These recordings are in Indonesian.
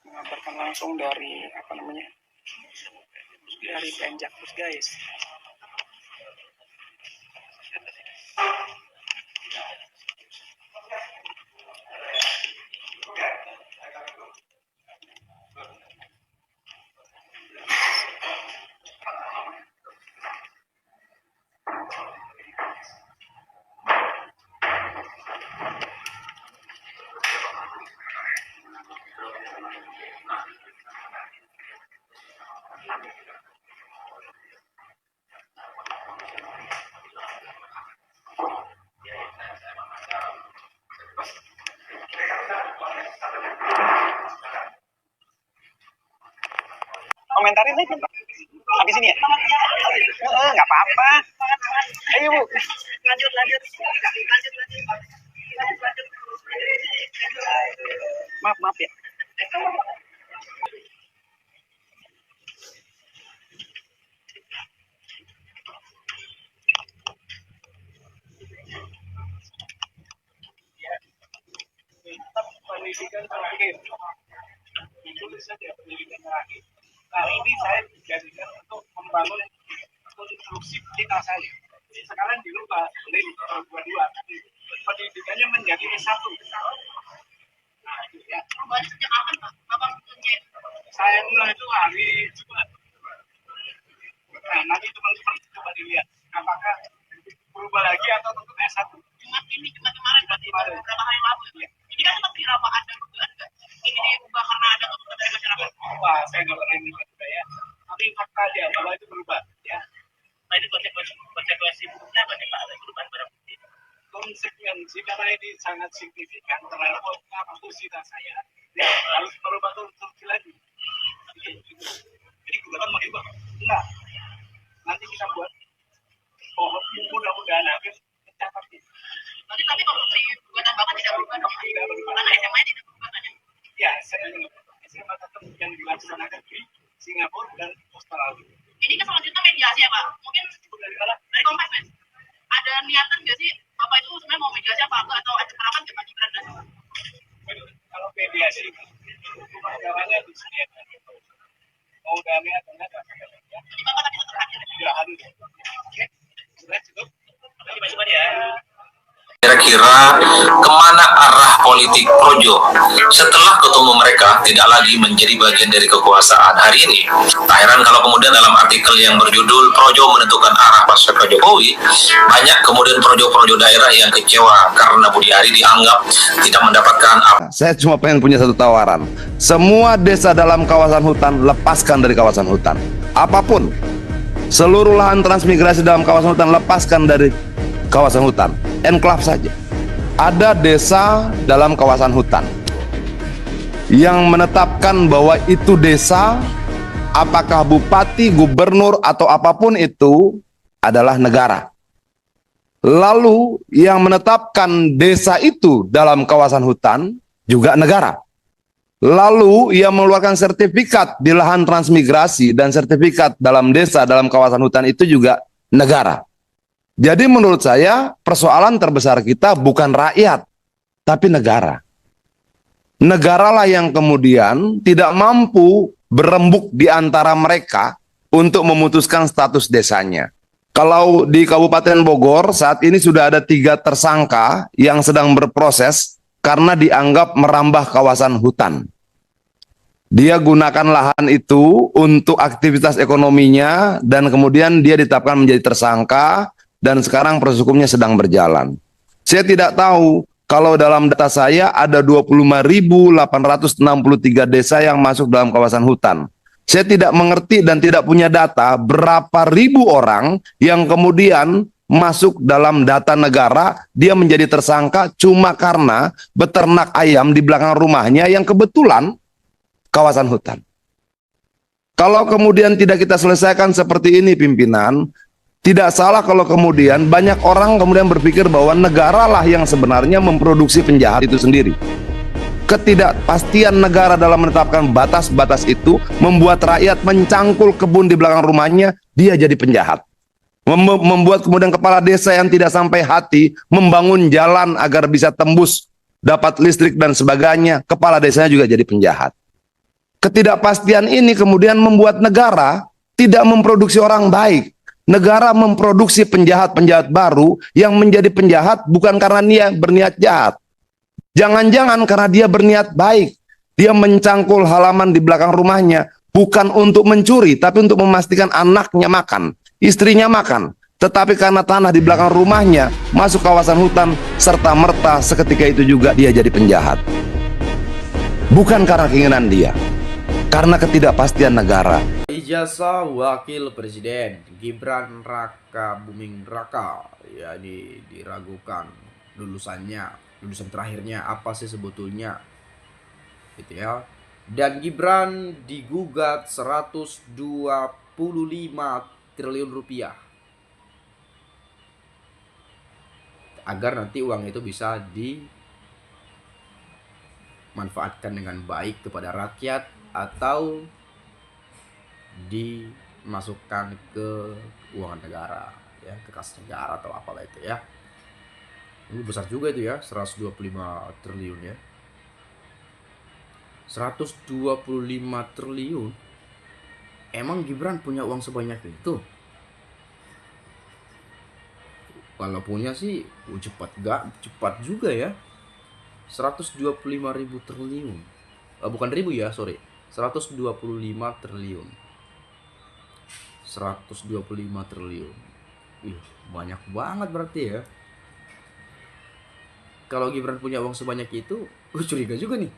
Mengabarkan langsung dari dari Penjakus guys. Komentarin aja habis ini ya? Nggak apa-apa. Ayo Bu. Lanjut. Maaf ya. Pendidikan terakhir. Tulis saja pendidikan terakhir. Nah ini saya dijadikan untuk membangun konstruksi kita saya. Sekarang dirubah oleh dua-dua. Pendidikannya menjadi S1. Nah itu ya. Perubahan sejak kapan Pak? Kapan saya mulai itu hari Jumat. Nah nanti teman-teman coba dilihat apakah berubah lagi atau tetap S1. Jumat kemarin berarti beberapa hari lalu ya. Ini kan sempat viral Pak, ada dugaan nggak? Ini diubah karena ada tuntutan dari masyarakat. Wah, saya nggak berani juga ya. Tapi fakta aja bahwa itu berubah ya. Nah ini konsekuensi hukumnya apa nih Pak? Ada perubahan barang bukti? Konsekuensi karena ini sangat signifikan terhadap kapasitas saya. Ya, harus merubah konstruksi lagi. Jadi gugatan mau diubah? Enggak. Nanti kita buat pohon mudah-mudahan akhir mencapai. Tapi kalau gugatan Bapak tidak berubah dong? Tidak berubah. Karena SMA tidak berubah kan ya? Ya, SMA tetap yang dilaksanakan di Singapura dan Australia. Ini kan selanjutnya mediasi ya Pak? Mungkin dari Kompas Mas? Ada niatan nggak sih Bapak itu sebenarnya mau mediasi apa atau ada harapan ke Pak Gibran? Kalau mediasi rumah acaranya disediakan mau damai atau enggak? Jadi Bapak tadi tetap hadir? Tidak hadir. Oke, sudah cukup. Terima kasih banyak ya. Kira-kira kemana arah politik Projo setelah ketemu mereka tidak lagi menjadi bagian dari kekuasaan hari ini? Tak heran kalau kemudian dalam artikel yang berjudul Projo menentukan arah pasca Jokowi, banyak kemudian projo-projo daerah yang kecewa karena Budi Ari dianggap tidak mendapatkan apa. Saya cuma pengen punya satu tawaran. Semua desa dalam kawasan hutan lepaskan dari kawasan hutan. Apapun, seluruh lahan transmigrasi dalam kawasan hutan lepaskan dari kawasan hutan. Enklave saja. Ada desa dalam kawasan hutan yang menetapkan bahwa itu desa, apakah bupati, gubernur atau apapun itu adalah negara. Lalu yang menetapkan desa itu dalam kawasan hutan juga negara. Lalu ia mengeluarkan sertifikat di lahan transmigrasi dan sertifikat dalam desa dalam kawasan hutan itu juga negara. Jadi menurut saya persoalan terbesar kita bukan rakyat, tapi negara. Negaralah yang kemudian tidak mampu berembuk di antara mereka untuk memutuskan status desanya. Kalau di Kabupaten Bogor saat ini sudah ada 3 tersangka yang sedang berproses karena dianggap merambah kawasan hutan. Dia gunakan lahan itu untuk aktivitas ekonominya dan kemudian dia ditetapkan menjadi tersangka dan sekarang proses hukumnya sedang berjalan. Saya tidak tahu kalau dalam data saya ada 25.863 desa yang masuk dalam kawasan hutan. Saya tidak mengerti dan tidak punya data berapa ribu orang yang kemudian masuk dalam data negara, dia menjadi tersangka cuma karena beternak ayam di belakang rumahnya yang kebetulan kawasan hutan. Kalau kemudian tidak kita selesaikan seperti ini pimpinan, tidak salah kalau kemudian banyak orang kemudian berpikir bahwa negara lah yang sebenarnya memproduksi penjahat itu sendiri. Ketidakpastian negara dalam menetapkan batas-batas itu membuat rakyat mencangkul kebun di belakang rumahnya, dia jadi penjahat. Membuat kemudian kepala desa yang tidak sampai hati membangun jalan agar bisa tembus, dapat listrik dan sebagainya, kepala desanya juga jadi penjahat. Ketidakpastian ini kemudian membuat negara tidak memproduksi orang baik. Negara memproduksi penjahat-penjahat baru yang menjadi penjahat bukan karena dia berniat jahat. Jangan-jangan karena dia berniat baik. Dia mencangkul halaman di belakang rumahnya bukan untuk mencuri, tapi untuk memastikan anaknya makan, istrinya makan. Tetapi karena tanah di belakang rumahnya masuk kawasan hutan, serta-merta seketika itu juga dia jadi penjahat. Bukan karena keinginan dia, karena ketidakpastian negara. Ijazah Wakil Presiden Gibran Raka Buming Raka, ya, ini diragukan lulusan terakhirnya apa sih sebetulnya, gitu ya. Dan Gibran digugat 125 triliun rupiah agar nanti uang itu bisa dimanfaatkan dengan baik kepada rakyat atau dimasukkan ke keuangan negara, ya, ke kas negara atau apalah itu ya. Ini besar juga itu ya, 125 triliun ya. 125 triliun. Emang Gibran punya uang sebanyak itu? Kalau punya sih cepat juga ya. 125.000 triliun. Bukan ribu ya, sorry. 125 triliun. 125 triliun. Banyak banget berarti ya. Kalau Gibran punya uang sebanyak itu, gue curiga juga nih.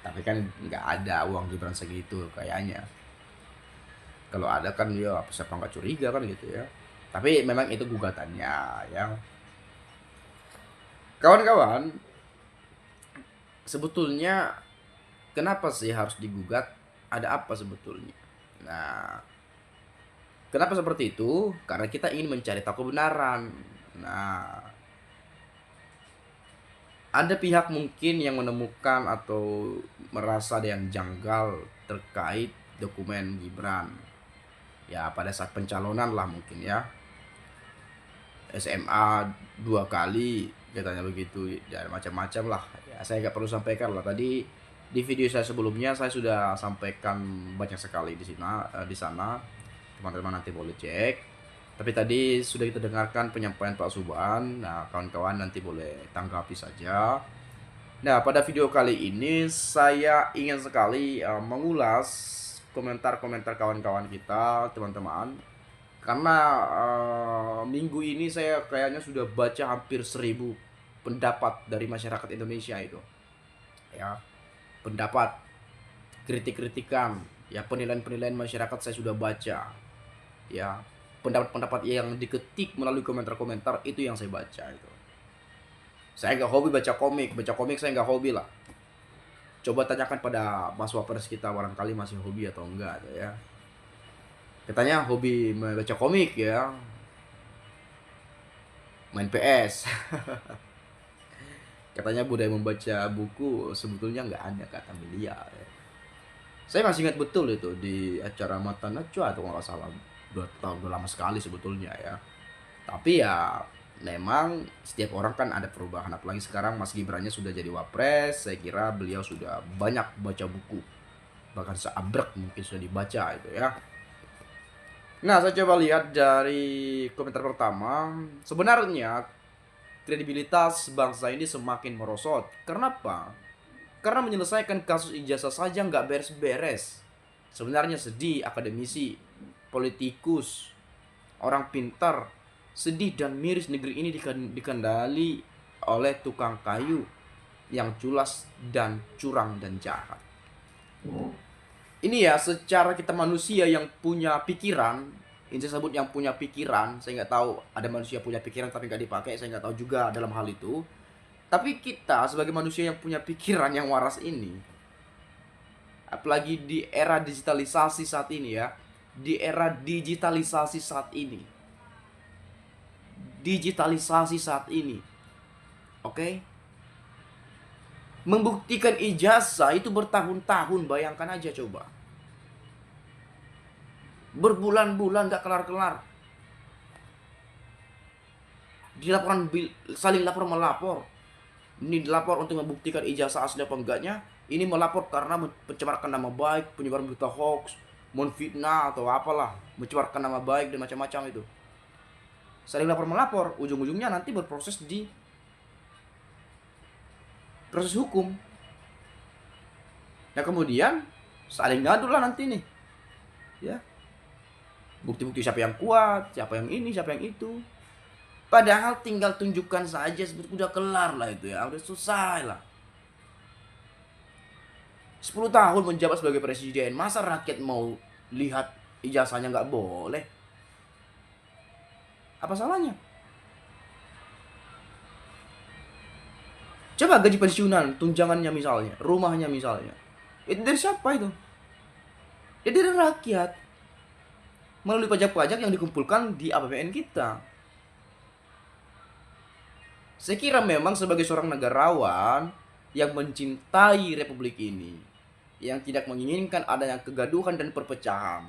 Tapi kan nggak ada uang Gibran segitu kayaknya. Kalau ada kan ya siapa nggak curiga kan gitu ya. Tapi memang itu gugatannya ya. Kawan-kawan, sebetulnya kenapa sih harus digugat? Ada apa sebetulnya? Nah, kenapa seperti itu? Karena kita ingin mencari tahu kebenaran. Nah, ada pihak mungkin yang menemukan atau merasa ada yang janggal terkait dokumen Gibran. Ya, pada saat pencalonan lah mungkin ya. SMA 2 kali katanya begitu, dan macam-macam lah. Ya, saya nggak perlu sampaikan lah. Tadi di video saya sebelumnya saya sudah sampaikan banyak sekali di sana. Teman-teman nanti boleh cek. Tapi tadi sudah kita dengarkan penyampaian Pak Subhan. Nah, kawan-kawan nanti boleh tanggapi saja. Nah, pada video kali ini saya ingin sekali mengulas komentar-komentar kawan-kawan kita, teman-teman. Karena minggu ini saya kayaknya sudah baca hampir 1000 pendapat dari masyarakat Indonesia itu. Ya, pendapat, kritik-kritikan, ya, penilaian-penilaian masyarakat saya sudah baca. Ya, pendapat-pendapat yang diketik melalui komentar-komentar itu yang saya baca itu. Saya nggak hobi baca komik saya nggak hobi lah. Coba tanyakan pada Mas Wapres kita, barangkali masih hobi atau enggak ya. Katanya hobi membaca komik ya, main PS. Katanya budaya membaca buku sebetulnya nggak ada, kata beliau ya. Saya masih ingat betul itu di acara Mata Najwa atau nggak salah, 2 tahun udah lama sekali sebetulnya ya. Tapi ya memang setiap orang kan ada perubahan, apalagi sekarang Mas Gibrannya sudah jadi wapres. Saya kira beliau sudah banyak baca buku, bahkan seabrek mungkin sudah dibaca itu ya. Nah, saya coba lihat dari komentar pertama. Sebenarnya kredibilitas bangsa ini semakin merosot. Kenapa? karena menyelesaikan kasus ijazah saja nggak beres-beres. Sebenarnya sedih akademisi, politikus, orang pintar, sedih dan miris negeri ini dikendali oleh tukang kayu yang culas dan curang dan jahat. Ini ya, secara kita manusia yang punya pikiran, ini saya sebut yang punya pikiran. Saya nggak tahu ada manusia punya pikiran tapi nggak dipakai, saya nggak tahu juga dalam hal itu. Tapi kita sebagai manusia yang punya pikiran yang waras ini, apalagi di era digitalisasi saat ini ya, di era digitalisasi saat ini, oke? Membuktikan ijazah itu bertahun-tahun, bayangkan aja coba. Berbulan-bulan gak kelar-kelar. Dilaporan, saling lapor melapor. Ini dilapor untuk membuktikan ijazah asli apa enggaknya. Ini melapor karena mencemarkan nama baik, penyebaran berita hoax, menfitnah atau apalah, mencemarkan nama baik dan macam-macam itu. Saling lapor melapor, ujung-ujungnya nanti berproses di proses hukum. Nah kemudian saling ngadu lah nanti nih, ya, bukti-bukti siapa yang kuat, siapa yang ini, siapa yang itu. Padahal tinggal tunjukkan saja, udah kelar lah itu ya, udah selesai lah. 10 tahun menjabat sebagai presiden, masa rakyat mau lihat ijazahnya nggak boleh? Apa salahnya? Coba gaji pensiunan, tunjangannya misalnya, rumahnya misalnya. Itu dari siapa itu? Ya dari rakyat. Melalui pajak-pajak yang dikumpulkan di APBN kita. Saya kira memang sebagai seorang negarawan yang mencintai republik ini, yang tidak menginginkan adanya kegaduhan dan perpecahan,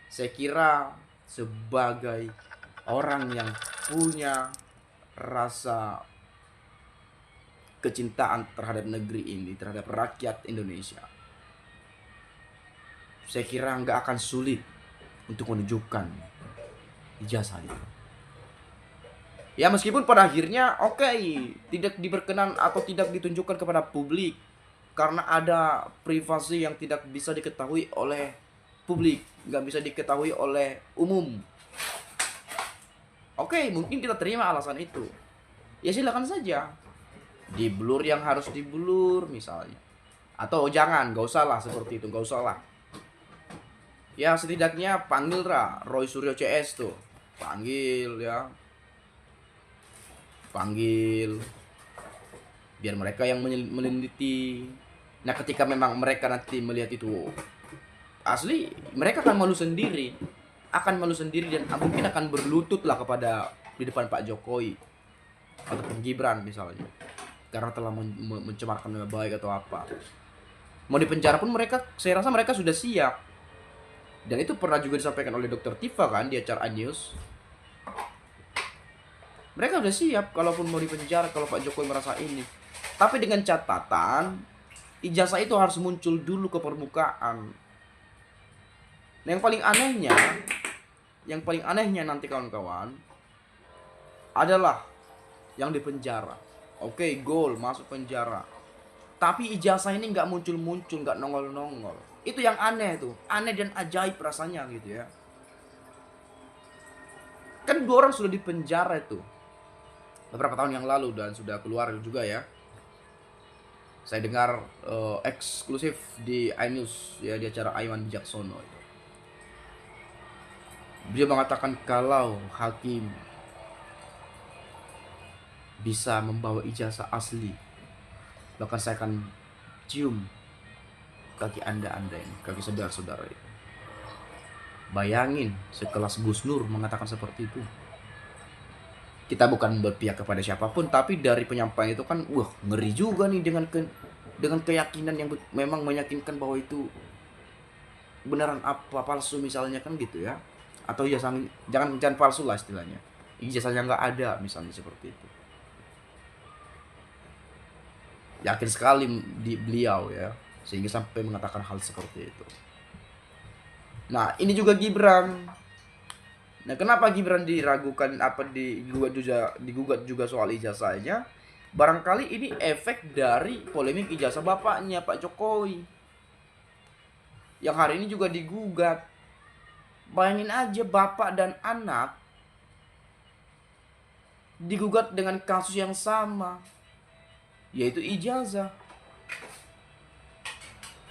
saya kira sebagai orang yang punya rasa kecintaan terhadap negeri ini, terhadap rakyat Indonesia, saya kira nggak akan sulit untuk menunjukkan ijazah itu. Ya meskipun pada akhirnya tidak diperkenan atau tidak ditunjukkan kepada publik karena ada privasi yang tidak bisa diketahui oleh publik, nggak bisa diketahui oleh umum. Mungkin kita terima alasan itu. Ya silakan saja. Diblur yang harus diblur misalnya. Atau jangan, gak usah lah seperti itu, gak usah lah. Ya setidaknya panggil lah Roy Suryo CS tuh. Panggil ya. Panggil. Biar mereka yang meneliti. Nah ketika memang mereka nanti melihat itu asli, mereka akan malu sendiri. Dan mungkin akan berlutut lah kepada di depan Pak Jokowi ataupun Gibran misalnya. Karena telah mencemarkan nama baik atau apa. Mau dipenjara pun saya rasa mereka sudah siap. Dan itu pernah juga disampaikan oleh Dr. Tifa kan di acara iNews. Mereka sudah siap kalaupun mau dipenjara kalau Pak Jokowi merasa ini. Tapi dengan catatan ijazah itu harus muncul dulu ke permukaan. Nah, yang paling anehnya nanti kawan-kawan adalah yang di penjara. Goal masuk penjara. Tapi ijazah ini nggak muncul-muncul, nggak nongol-nongol. Itu yang aneh tuh, aneh dan ajaib rasanya gitu ya. Kan 2 orang sudah dipenjara itu beberapa tahun yang lalu dan sudah keluar juga ya. Saya dengar eksklusif di iNews ya, di acara Aiman Bijaksono itu. Dia mengatakan kalau hakim bisa membawa ijazah asli, bahkan saya akan cium kaki anda ini, kaki saudara-saudara itu. Bayangin sekelas Gus Nur mengatakan seperti itu. Kita bukan berpihak kepada siapapun, tapi dari penyampaian itu kan ngeri juga nih dengan keyakinan yang memang meyakinkan bahwa itu beneran apa palsu misalnya kan gitu ya. Atau ya jangan palsu lah istilahnya. Ijazahnya nggak ada misalnya seperti itu. Yakin sekali di beliau ya, sehingga sampai mengatakan hal seperti itu. Nah ini juga Gibran. Nah kenapa Gibran diragukan digugat juga soal ijazahnya? Barangkali ini efek dari polemik ijazah bapaknya Pak Jokowi yang hari ini juga digugat. Bayangin aja, bapak dan anak digugat dengan kasus yang sama, yaitu ijazah.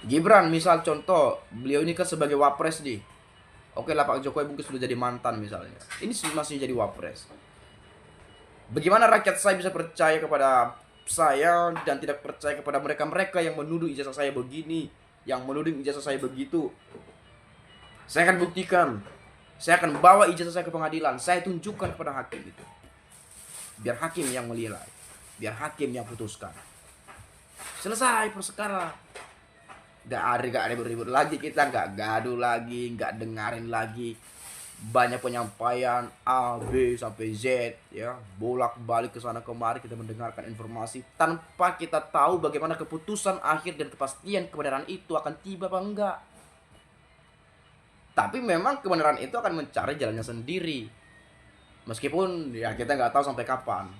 Gibran misal contoh, beliau ini kan sebagai wapres nih. Oke lah, Pak Jokowi mungkin sudah jadi mantan misalnya, ini masih jadi wapres. Bagaimana rakyat saya bisa percaya kepada saya dan tidak percaya kepada mereka-mereka yang menuduh ijazah saya begini, yang menuduh ijazah saya begitu? Saya akan buktikan. Saya akan bawa ijazah saya ke pengadilan. Saya tunjukkan kepada hakim itu. Biar hakim yang menilai. Biar hakim yang putuskan. Selesai perkara. Gak ada ribut-ribut lagi, kita gak gaduh lagi, gak dengarin lagi banyak penyampaian A, B sampai Z, ya, bolak-balik ke sana kemari kita mendengarkan informasi tanpa kita tahu bagaimana keputusan akhir dan kepastian kebenaran itu akan tiba apa enggak. Tapi memang kebenaran itu akan mencari jalannya sendiri. Meskipun ya kita nggak tahu sampai kapan.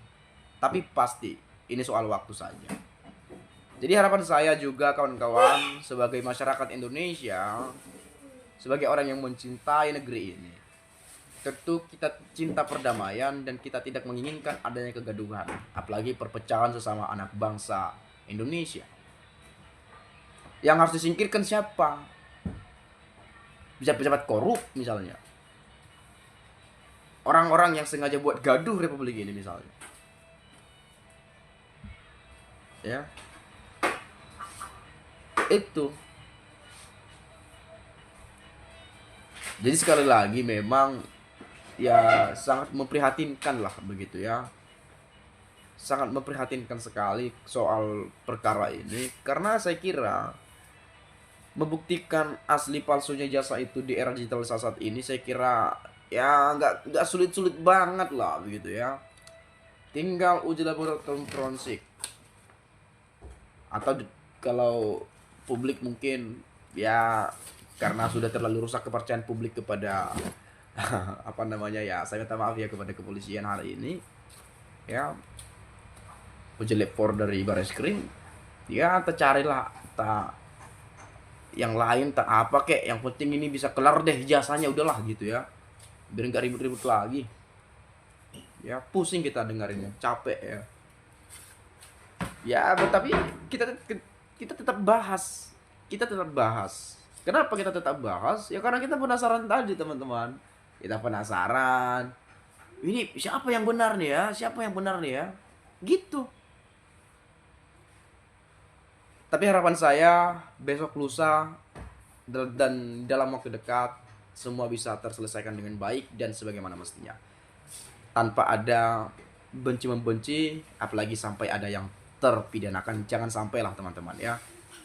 Tapi pasti ini soal waktu saja. Jadi harapan saya juga kawan-kawan sebagai masyarakat Indonesia, sebagai orang yang mencintai negeri ini, tentu kita cinta perdamaian dan kita tidak menginginkan adanya kegaduhan, apalagi perpecahan sesama anak bangsa Indonesia. Yang harus disingkirkan siapa? Pejabat-pejabat korup misalnya. Orang-orang yang sengaja buat gaduh republik ini misalnya. Ya. Itu. Jadi sekali lagi memang ya sangat memprihatinkan lah begitu ya. Sangat memprihatinkan sekali soal perkara ini, karena saya kira membuktikan asli palsunya jasa itu di era digitalisasi saat ini, saya kira ya nggak sulit-sulit banget lah begitu ya. Tinggal uji laboratorium forensik, atau kalau publik mungkin ya karena sudah terlalu rusak kepercayaan publik kepada apa namanya ya, saya minta maaf ya kepada kepolisian hari ini ya, uji lapor dari Bareskrim ya, tercarilah yang lain tak apa kek, yang penting ini bisa kelar deh jasanya, udahlah gitu ya, biar nggak ribut-ribut lagi ya. Pusing kita dengerinnya, capek ya. Ya tapi kita tetap bahas, kenapa kita tetap bahas ya, karena kita penasaran tadi teman-teman. Kita penasaran, ini siapa yang benar nih ya, gitu. Tapi harapan saya besok lusa dan dalam waktu dekat semua bisa terselesaikan dengan baik dan sebagaimana mestinya, tanpa ada benci-membenci, apalagi sampai ada yang terpidanakan. Jangan sampailah teman-teman ya,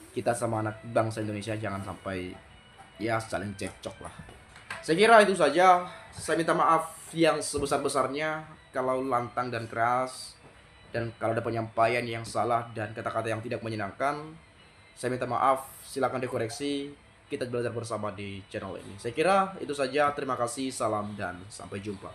kita sama anak bangsa Indonesia jangan sampai ya saling cekcok lah. Saya kira itu saja. Saya minta maaf yang sebesar-besarnya kalau lantang dan keras, dan kalau ada penyampaian yang salah dan kata-kata yang tidak menyenangkan, saya minta maaf, silakan dikoreksi. Kita belajar bersama di channel ini. Saya kira itu saja. Terima kasih, salam dan sampai jumpa.